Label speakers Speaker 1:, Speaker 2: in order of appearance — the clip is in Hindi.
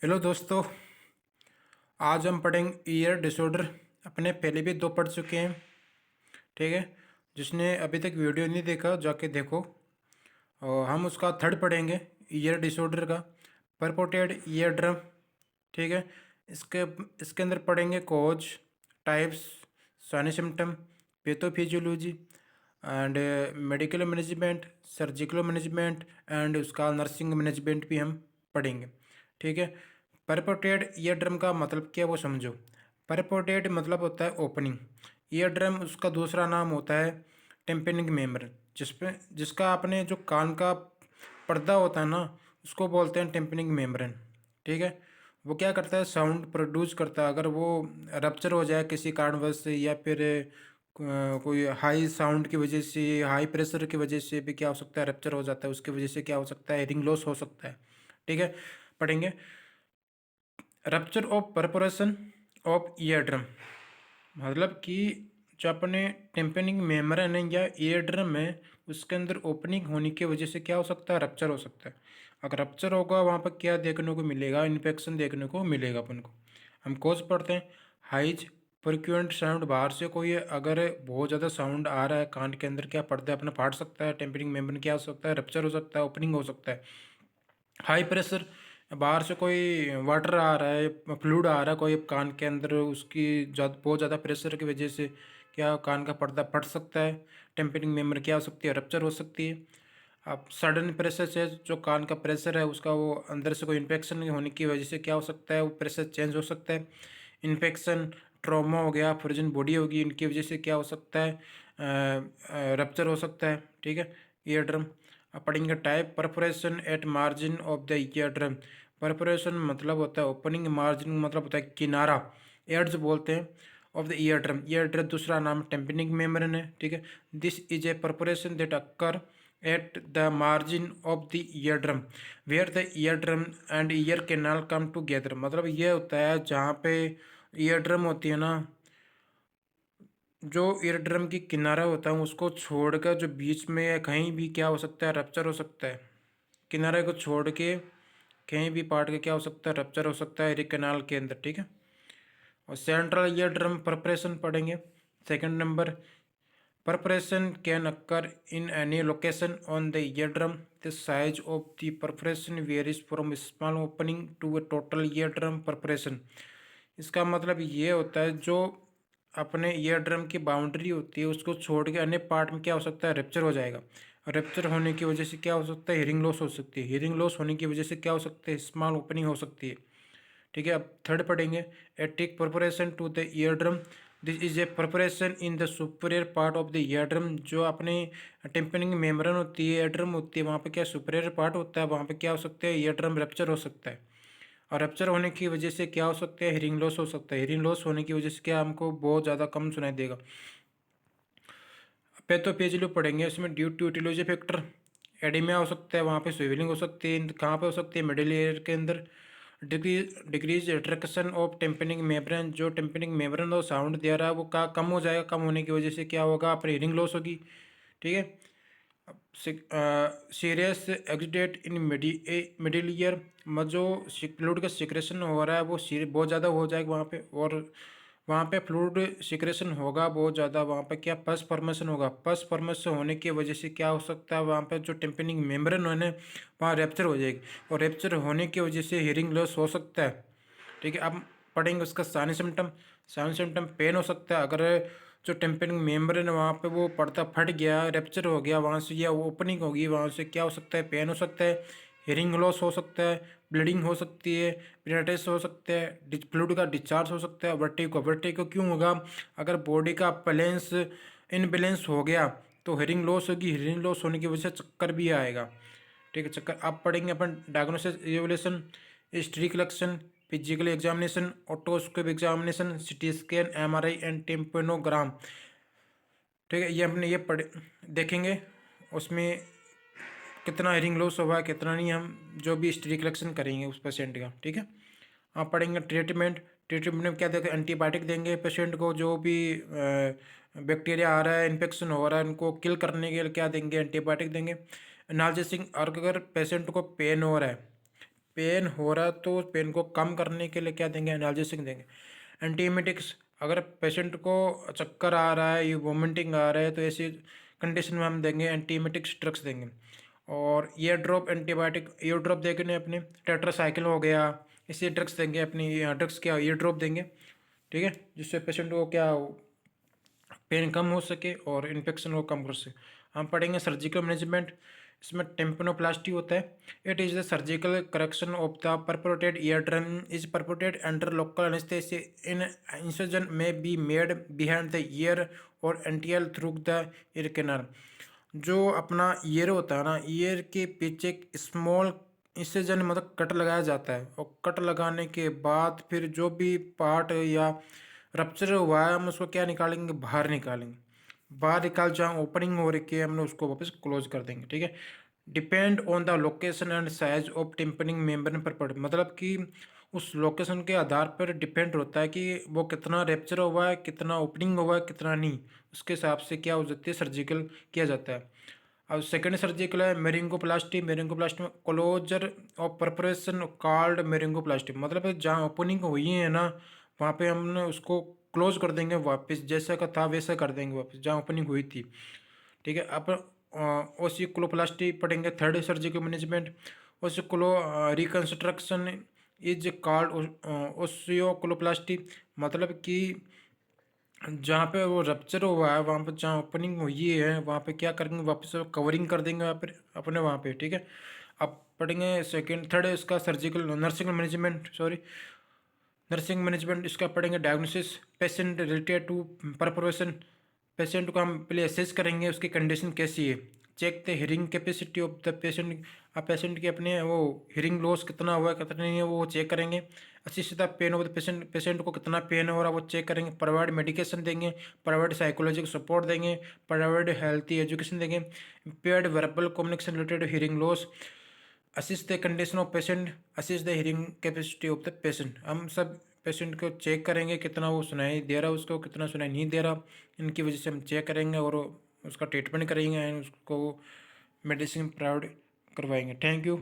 Speaker 1: हेलो दोस्तों। आज हम पढ़ेंगे ईयर डिसऑर्डर। अपने पहले भी दो पढ़ चुके हैं, ठीक है। जिसने अभी तक वीडियो नहीं देखा जाके देखो। और हम उसका थर्ड पढ़ेंगे, ईयर डिसऑर्डर का परपोर्टेड ईयर ड्रम, ठीक है। इसके इसके अंदर पढ़ेंगे cause, types, sinus symptom, pathophysiology and medical management, surgical management and उसका नर्सिंग मैनेजमेंट भी हम पढ़ेंगे, ठीक है। परपोर्टेड ईयर ड्रम का मतलब क्या वो समझो। परपोर्टेड मतलब होता है ओपनिंग। ईयर ड्रम उसका दूसरा नाम होता है टेम्पेनिंग मेम्ब्रेन, जिसका अपने जो कान का पर्दा होता है ना, उसको बोलते हैं टेम्पेनिंग मेम्ब्रेन, ठीक है। वो क्या करता है, साउंड प्रोड्यूस करता है। अगर वो रप्चर हो जाए किसी कारणवश से, या फिर कोई हाई साउंड की वजह से, हाई प्रेशर की वजह से भी क्या हो सकता है, रप्चर हो जाता है। उसकी वजह से क्या हो सकता है, हियरिंग लॉस हो सकता है, ठीक है। पढ़ेंगे rupture of perforation of ear drum, मतलब कि जो अपने टेम्पेनिंग मेम्ब्रेन है या ईयर ड्रम है, उसके अंदर ओपनिंग होने की वजह से क्या हो सकता है, रप्चर हो सकता है। अगर रप्चर होगा वहाँ पर क्या देखने को मिलेगा, इन्फेक्शन देखने को मिलेगा अपन को। हम कोज पढ़ते हैं, हाइज फ्रिक्वेंट साउंड, बाहर से कोई अगर बहुत ज़्यादा साउंड आ रहा है कान के अंदर, क्या पर्दा अपना फाट सकता है, टेम्पेनिंग मेम्ब्रेन क्या हो सकता है, रप्चर हो सकता है, ओपनिंग हो सकता है। हाई प्रेशर, बाहर से कोई वाटर आ रहा है, फ्लूइड आ रहा है कोई कान के अंदर, उसकी बहुत ज़्यादा प्रेशर की वजह से क्या कान का पर्दा फट सकता है, टेम्परिंग मेम्ब्रेन क्या हो सकती है, रप्चर हो सकती है। अब सडन प्रेशर से जो कान का प्रेशर है उसका, वो अंदर से कोई इन्फेक्शन होने की वजह से क्या हो सकता है, वो प्रेशर चेंज हो सकता है। इन्फेक्शन, ट्रॉमा हो गया, फ्रोजन बॉडी होगी, इनकी वजह से क्या हो सकता है, रप्चर हो सकता है, ठीक है। Ear drum. अब पढ़ेंगे type, perforation at margin of the ear drum. Perforation मतलब होता है ओपनिंग, मार्जिन मतलब होता है किनारा, एड्स बोलते हैं, of the ear drum. Ear drum दूसरा नाम टेम्पेनिंग मेम्ब्रेन है, ठीक है। This is a perforation that occur at the margin of the ear drum where the ear drum and ear canal come together. मतलब ये होता है जहाँ पे ईयर ड्रम होती है ना, जो ईयर ड्रम की किनारा होता है उसको छोड़कर जो बीच में या कहीं भी क्या हो सकता है, रप्चर हो सकता है। किनारे को छोड़ के कहीं भी पार्ट के क्या हो सकता है, रप्चर हो सकता है ईयर कैनाल के अंदर, ठीक है। और सेंट्रल ईयर ड्रम परपरेशन पढ़ेंगे, second number. Perforation can occur in any location on the eardrum. The size of the perforation varies from a small opening to a total eardrum perforation. इसका मतलब ये होता है, जो अपने ईयर ड्रम की बाउंड्री होती है उसको छोड़ के अन्य पार्ट में क्या हो सकता है, रेप्चर हो जाएगा। रेप्चर होने की वजह से क्या हो सकता है, हियरिंग लॉस हो सकती है। हियरिंग लॉस होने की वजह से क्या हो सकता है, स्मॉल ओपनिंग हो सकती है, ठीक है। अब थर्ड पढ़ेंगे, attic perforation to the ear drum. This is a perforation in the superior part of the ear drum. जो अपने टेम्पेनिंग मेम्ब्रेन होती है, ईयर ड्रम होती है, वहाँ पे क्या सुपीरियर पार्ट होता है, वहाँ पे क्या हो सकता है, ईयर ड्रम रप्चर हो सकता है। और रप्चर होने की वजह से क्या हो सकता है, हियरिंग लॉस हो सकता है। हियरिंग लॉस होने की वजह से क्या हमको बहुत ज़्यादा कम सुनाई देगा। पैथोफिजियोलॉजी पढ़ेंगे, इसमें ड्यू टू यूटिलोजी फैक्टर एडीमिया हो सकता है, वहाँ पे स्वेलिंग हो सकती है। कहाँ पे हो सकती है, मिडिल ईयर के अंदर। डिक्रीज रिट्रैक्शन ऑफ टेम्पेनिंग मेम्ब्रेन, जो टेम्पेनिंग मेम्ब्रेन और साउंड दे रहा है वो का कम हो जाएगा। कम होने की वजह से क्या होगा, अपनी हियरिंग लॉस होगी, ठीक है। Serious accident in middle ear, जो फ्लूइड का सिक्रेशन हो रहा है वो बहुत ज़्यादा हो जाएगा वहाँ पे। और वहाँ पे फ्लूइड सिक्रेशन होगा बहुत ज़्यादा, वहाँ पे क्या पस फॉर्मेशन होगा। पस फॉर्मेशन होने की वजह से क्या हो सकता है, वहाँ पे जो टेम्पेनिंग मेम्ब्रेन होने वहाँ रैप्चर हो जाएगी, और रैप्चर होने की वजह से हियरिंग लॉस हो सकता है, ठीक है। अब पढ़ेंगे उसका sinus symptom. Sinus symptom pain हो सकता है, अगर जो टेम्पेनिंग मेम्ब्रेन है वहाँ पे वो पर्दा फट गया, रैप्चर हो गया वहाँ से, या ओपनिंग होगी वहाँ से, क्या हो सकता है, पेन हो सकता है, हियरिंग लॉस हो सकता है, ब्लीडिंग हो सकती है, पिनेटेस हो सकता है, फ्लूइड का डिस्चार्ज हो सकता है। वर्टिगो, वर्टिगो क्यों होगा, अगर बॉडी का बैलेंस इनबैलेंस हो गया तो हियरिंग लॉस होगी। हियरिंग लॉस होने की वजह से चक्कर भी आएगा, ठीक है। चक्कर आप पढ़ेंगे अपन diagnosis evaluation, history collection, physical examination, otoscope examination, CT scan, MRI and tympanogram, ठीक है। ये अपने ये पढ़े देखेंगे, उसमें कितना हियरिंग लॉस हुआ है कितना नहीं, हम जो भी हिस्ट्री कलेक्शन करेंगे उस पेशेंट का, ठीक है। आप पढ़ेंगे ट्रीटमेंट। ट्रीटमेंट में क्या देंगे, एंटीबायोटिक देंगे पेशेंट को, जो भी बैक्टीरिया आ रहा है, इन्फेक्शन हो रहा है, उनको किल करने के लिए क्या देंगे, एंटीबायोटिक देंगे। एनाल्जेसिक, और अगर पेशेंट को पेन हो रहा है, पेन हो रहा है तो पेन को कम करने के लिए क्या देंगे, एनाल्जेसिक देंगे। एंटीएमेटिक्स, अगर पेशेंट को चक्कर आ रहा है, ये वोमिटिंग आ रहा है, तो ऐसी कंडीशन में हम देंगे एंटीएमेटिक्स ड्रग्स देंगे। और year drop antibiotic, year drop देंगे अपने, टेट्रासाइक्लिन हो गया, इसी ड्रग्स देंगे अपनी, ड्रग्स क्या ईयर ड्रॉप देंगे, ठीक है, जिससे पेशेंट को क्या पेन कम हो सके और इन्फेक्शन को कम कर सके। हम पढ़ेंगे सर्जिकल मैनेजमेंट, इसमें टेम्पनोप्लास्टी होता है। It is the surgical correction of the perforated ear drum is perforated under local anaesthesia in incision में be made behind the ear और endaural through the ear canal. जो अपना ईयर होता है ना, ईयर के पीछे एक स्मॉल इंसिजन मतलब कट लगाया जाता है, और कट लगाने के बाद फिर जो भी पार्ट या रप्चर हुआ है हम उसको क्या निकालेंगे, बाहर निकालेंगे। बाहर निकाल जहाँ ओपनिंग हो रखी है हमने उसको वापस क्लोज कर देंगे, ठीक है। Depend on the location and size of tympanic membrane पर, मतलब कि उस लोकेशन के आधार पर डिपेंड होता है कि वो कितना रेप्चर हुआ है, कितना ओपनिंग हुआ है, कितना नहीं, उसके हिसाब से क्या हो जाती है, सर्जिकल किया जाता है। अब सेकेंड सर्जिकल है मेरिंगोप्लास्टी। मेरिंगोप्लास्टी में क्लोजर ऑफ परफोरेशन कॉल्ड मेरिंगोप्लास्टी, मतलब जहाँ ओपनिंग हुई है ना वहाँ पे हमने उसको क्लोज कर देंगे वापस, जैसा का था वैसा कर देंगे वापस जहाँ ओपनिंग हुई थी, ठीक है। अब ओसिकुलोप्लास्टी पढ़ेंगे, third surgical management. Ossiculo reconstruction is called ossiculoplasty, मतलब कि जहाँ पे वो रप्चर हुआ है वहाँ पर जहाँ ओपनिंग हुई है वहाँ पे क्या करेंगे, वापस कवरिंग कर देंगे वहाँ पर अपने वहाँ पे, ठीक है। अब पढ़ेंगे सेकेंड थर्ड है इसका surgical nursing management, sorry nursing management. इसका पढ़ेंगे diagnosis patient related to perforation. Patient को हम पहले असेस करेंगे उसकी कंडीशन कैसी है। Check the hearing capacity of the patient, आप पेशेंट की अपने वो हियरिंग लॉस कितना हुआ है कितना नहीं है वो चेक करेंगे। Assist the pain of the patient, patient को कितना पेन हो रहा है वो चेक करेंगे। प्रोवाइड मेडिकेशन देंगे, प्रोवाइड साइकोलॉजिकल सपोर्ट देंगे, प्रोवाइड हेल्थी एजुकेशन देंगे। Impaired verbal communication related hearing loss, assist the condition of patient, assist the hearing capacity of the patient. हम सब पेशेंट को चेक करेंगे कितना वो सुनाई दे रहा है उसको, कितना सुनाई नहीं दे रहा, इनकी वजह से हम चेक करेंगे और उसका ट्रीटमेंट करेंगे एंड उसको मेडिसिन प्रोवाइड करवाएंगे। Thank you.